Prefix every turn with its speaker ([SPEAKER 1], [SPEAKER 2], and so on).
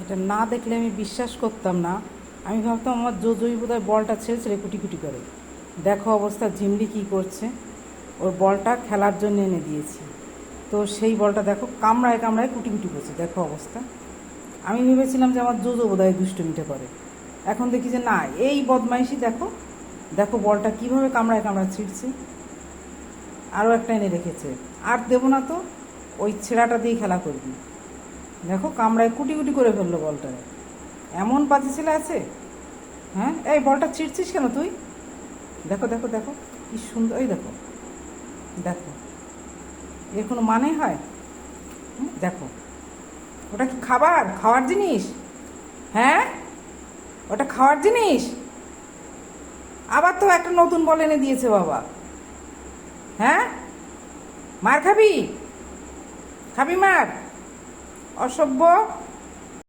[SPEAKER 1] এটা না দেখলে আমি বিশ্বাস করতাম না। আমি ভাবতাম আমার জোজোই বোধহয় বলটা ছেড়ে ছেড়ে কুটি কুটি করে। দেখো অবস্থা, ঝিমলি কী করছে। ওর বলটা খেলার জন্য এনে দিয়েছি, তো সেই বলটা দেখো কামড়ায় কামড়ায় কুটি কুটি করছে। দেখো অবস্থা। আমি ভেবেছিলাম যে আমার জোজো বোধহয় দুষ্টুমিটা করে, এখন দেখি যে না, এই বদমাইশি। দেখো দেখো বলটা কীভাবে কামড়ায় কামড়ায় ছিঁড়ছে। আরও একটা এনে রেখেছে, আর দেবো না তো, ওই ছেঁড়াটা দিয়েই খেলা করবি। দেখো কামড়ায় কুটি কুটি করে ফেললো বলটা। এমন বাজে ছেলে আছে। হ্যাঁ, এই বলটা ছিঁড়ছিস কেন তুই? দেখো দেখো দেখো কি সুন্দর। এই দেখো দেখো, এর কোনো মানে হয়? দেখো, ওটা কি খাবার, খাওয়ার জিনিস? হ্যাঁ, ওটা খাওয়ার জিনিস? আবার তো একটা নতুন বল এনে দিয়েছে বাবা। হ্যাঁ, মার খাবি? খাবি মার? অসভ্য।